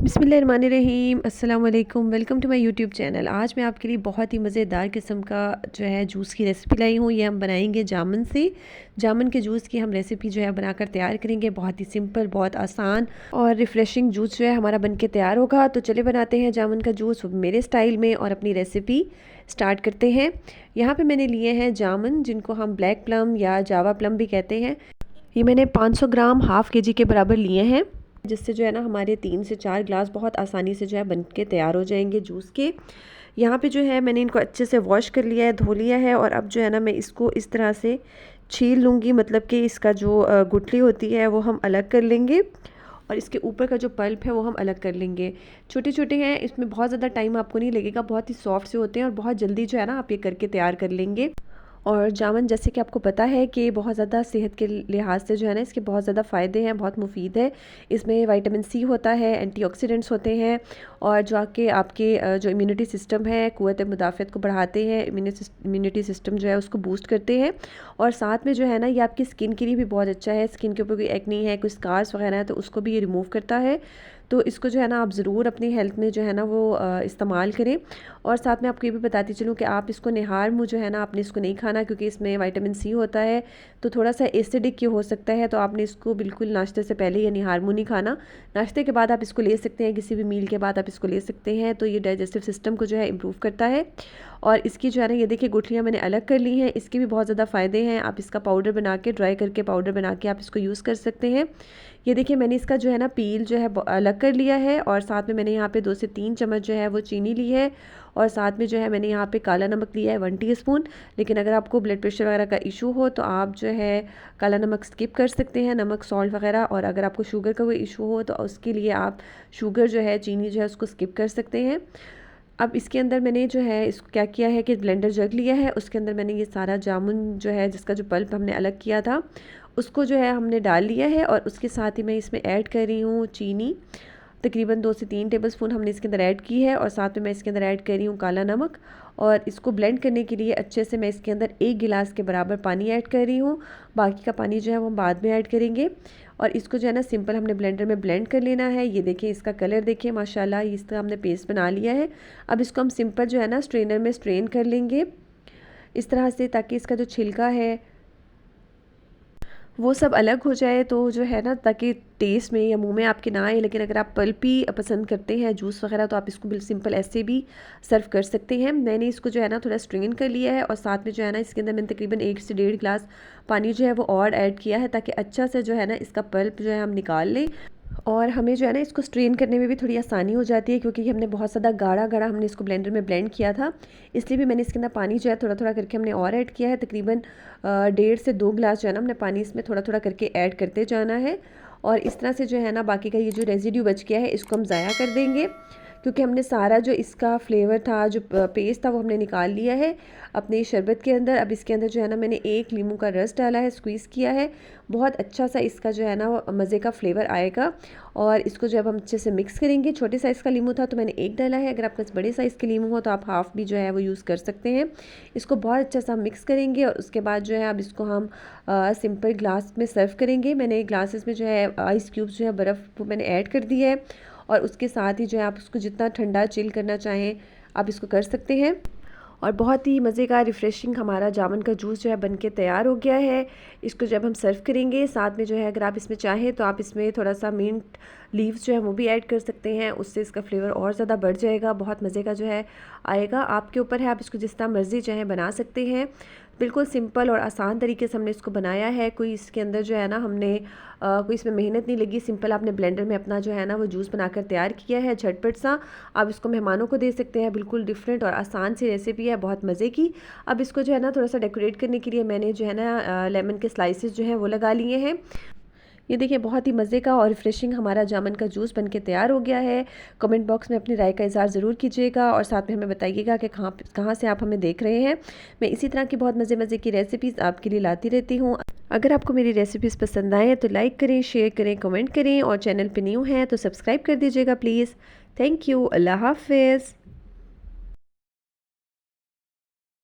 बिस्मिल्लाहिर्रहमानिर्रहीम। अस्सलाम वालेकुम। Welcome to my YouTube channel. आज मैं आपके लिए बहुत ही मज़ेदार किस्म का जो है जूस की रेसिपी लाई हूँ। ये हम बनाएंगे जामुन से। जामुन के जूस की हम रेसिपी जो है बनाकर तैयार करेंगे। बहुत ही सिंपल, बहुत आसान और रिफ़्रेशिंग जूस जो है हमारा बनके तैयार होगा। तो चले बनाते हैं जामुन का जूस मेरे स्टाइल में और अपनी रेसिपी स्टार्ट करते हैं। यहाँ पर मैंने लिए हैं जामुन, जिनको हम ब्लैक प्लम या जावा प्लम भी कहते हैं। ये मैंने 500 ग्राम हाफ़ केजी के बराबर लिए हैं, जिससे जो है ना हमारे 3 से 4 ग्लास बहुत आसानी से जो है बन के तैयार हो जाएंगे जूस के। यहाँ पे जो है मैंने इनको अच्छे से वॉश कर लिया है, धो लिया है, और अब जो है ना मैं इसको इस तरह से छील लूँगी। मतलब कि इसका जो गुठली होती है वो हम अलग कर लेंगे, और इसके ऊपर का जो पल्प है वो हम अलग कर लेंगे। छोटे छोटे हैं, इसमें बहुत ज़्यादा टाइम आपको नहीं लगेगा, बहुत ही सॉफ्ट से होते हैं और बहुत जल्दी जो है ना आप ये करके तैयार कर लेंगे। और जामुन जैसे कि आपको पता है कि बहुत ज़्यादा सेहत के लिहाज से जो है ना इसके बहुत ज़्यादा फ़ायदे हैं, बहुत मुफीद है। इसमें विटामिन सी होता है, एंटीऑक्सीडेंट्स होते हैं, और जो आपके जो इम्यूनिटी सिस्टम है, क़ुव्वत मुदाफ़अत को बढ़ाते हैं, इम्यूनिटी सिस्टम जो है उसको बूस्ट करते हैं। और साथ में जो है ना ये आपकी स्किन के लिए भी बहुत अच्छा है। स्किन के ऊपर कोई एक्नी है, कोई स्कार्स वगैरह है, तो उसको भी ये रिमूव करता है। तो इसको जो है ना आप ज़रूर अपनी हेल्थ में जो है ना वो इस्तेमाल करें। और साथ में आपको ये भी बताती चलूँ कि आप इसको निहार मुँह जो है ना आपने इसको नहीं खाना, क्योंकि इसमें विटामिन सी होता है, तो थोड़ा सा एसिडिक की हो सकता है। तो आपने इसको बिल्कुल नाश्ते से पहले या निहार मुँह नहीं खाना। नाश्ते के बाद आप इसको ले सकते हैं, किसी भी मील के बाद आप इसको ले सकते हैं। तो ये डाइजेस्टिव सिस्टम को जो है इम्प्रूव करता है। और इसकी जो है ना ये देखिए गुठलियाँ मैंने अलग कर ली हैं। इसके भी बहुत ज़्यादा फ़ायदे हैं। आप इसका पाउडर बना के, ड्राई करके पाउडर बना के आप इसको यूज़ कर सकते हैं। ये देखिए मैंने इसका जो है ना पील जो है अलग कर लिया है, और साथ में मैंने यहाँ पे 2 से 3 चम्मच जो है वो चीनी ली है, और साथ में जो है मैंने यहाँ पे काला नमक लिया है 1 टीस्पून। लेकिन अगर आपको ब्लड प्रेशर वगैरह का इशू हो तो आप जो है काला नमक स्किप कर सकते हैं, नमक, सॉल्ट वगैरह। और अगर आपको शुगर का कोई इशू हो तो उसके लिए आप शुगर जो है, चीनी जो है उसको स्किप कर सकते हैं। अब इसके अंदर मैंने जो है इसको क्या किया है कि ब्लेंडर जग लिया है, उसके अंदर मैंने ये सारा जामुन जो है जिसका जो पल्प हमने अलग किया था उसको जो है हमने डाल लिया है। और उसके साथ ही मैं इसमें ऐड कर रही हूँ चीनी। तकरीबन 2 से 3 टेबलस्पून हमने इसके अंदर ऐड की है, और साथ में मैं इसके अंदर ऐड कर रही हूँ काला नमक। और इसको ब्लेंड करने के लिए अच्छे से मैं इसके अंदर 1 गिलास के बराबर पानी ऐड कर रही हूँ। बाकी का पानी जो है वो हम बाद में ऐड करेंगे। और इसको जो है ना सिंपल हमने ब्लेंडर में ब्लेंड कर लेना है। ये देखिए इसका कलर देखिए माशाल्लाह, इस तरह हमने पेस्ट बना लिया है। अब इसको हम सिंपल जो है ना स्ट्रेनर में स्ट्रेन कर लेंगे इस तरह से, ताकि इसका जो छिलका है वो सब अलग हो जाए। तो जो है ना ताकि टेस्ट में या मुंह में आपके ना आए। लेकिन अगर आप पल्पी पसंद करते हैं जूस वगैरह, तो आप इसको बिल्कुल सिंपल ऐसे भी सर्व कर सकते हैं। मैंने इसको जो है ना थोड़ा स्ट्रेन कर लिया है, और साथ में जो है ना इसके अंदर मैंने तकरीबन 1 से 1.5 गिलास पानी जो है वो और ऐड किया है, ताकि अच्छा से जो है ना इसका पल्प जो है हम निकाल लें। और हमें जो है ना इसको स्ट्रेन करने में भी थोड़ी आसानी हो जाती है, क्योंकि हमने बहुत ज़्यादा गाढ़ा गाढ़ा हमने इसको ब्लेंडर में ब्लेंड किया था। इसलिए भी मैंने इसके अंदर पानी जो है थोड़ा थोड़ा करके हमने और ऐड किया है। तकरीबन 1.5 से 2 गिलास जो है ना हमने पानी इसमें थोड़ा थोड़ा करके ऐड करते जाना है। और इस तरह से जो है ना बाकी का ये जो रेजिड्यू बच गया है इसको हम ज़ाया कर देंगे, क्योंकि हमने सारा जो इसका फ्लेवर था, जो पेस्ट था, वो हमने निकाल लिया है अपने शरबत के अंदर। अब इसके अंदर जो है ना मैंने 1 नींबू का रस डाला है, स्क्वीज़ किया है। बहुत अच्छा सा इसका जो है ना मज़े का फ्लेवर आएगा। और इसको जब हम अच्छे से मिक्स करेंगे, छोटे साइज़ का नींबू था तो मैंने 1 डाला है। अगर आपके पास बड़े साइज़ के नींबू हो तो आप हाफ़ भी जो है वो यूज़ कर सकते हैं। इसको बहुत अच्छा सा मिक्स करेंगे, और उसके बाद जो है अब इसको हम सिंपल ग्लास में सर्व करेंगे। मैंने ग्लासेस में जो है आइस क्यूब्स जो है बर्फ़ मैंने ऐड कर दी है, और उसके साथ ही जो है आप उसको जितना ठंडा चिल करना चाहें आप इसको कर सकते हैं। और बहुत ही मज़े का रिफ़्रेशिंग हमारा जामुन का जूस जो है बनके तैयार हो गया है। इसको जब हम सर्व करेंगे, साथ में जो है अगर आप इसमें चाहें तो आप इसमें थोड़ा सा मिंट लीव्स जो है वो भी ऐड कर सकते हैं। उससे इसका फ्लेवर और ज़्यादा बढ़ जाएगा, बहुत मज़े का जो है आएगा। आपके ऊपर है, आप इसको जिस तरह मर्ज़ी जो है बना सकते हैं। बिल्कुल सिंपल और आसान तरीके से हमने इसको बनाया है। कोई इसके अंदर जो है ना हमने कोई इसमें मेहनत नहीं लगी। सिंपल आपने ब्लेंडर में अपना जो है ना वो जूस बनाकर तैयार किया है, झटपट सा। आप इसको मेहमानों को दे सकते हैं। बिल्कुल डिफरेंट और आसान सी रेसिपी है, बहुत मज़े की। अब इसको जो है ना थोड़ा सा डेकोरेट करने के लिए मैंने जो है ना लेमन के स्लाइसेस जो हैं वो लगा लिए हैं। ये देखिए बहुत ही मज़े का और रिफ्रेशिंग हमारा जामुन का जूस बनके तैयार हो गया है। कमेंट बॉक्स में अपनी राय का इज़हार ज़रूर कीजिएगा, और साथ में हमें बताइएगा कि कहाँ से आप हमें देख रहे हैं। मैं इसी तरह की बहुत मज़े मज़े की रेसिपीज़ आपके लिए लाती रहती हूँ। अगर आपको मेरी रेसिपीज़ पसंद आए तो लाइक करें, शेयर करें, कमेंट करें, और चैनल पर न्यू हैं तो सब्सक्राइब कर दीजिएगा प्लीज़। Thank you. अल्लाह हाफ़िज़।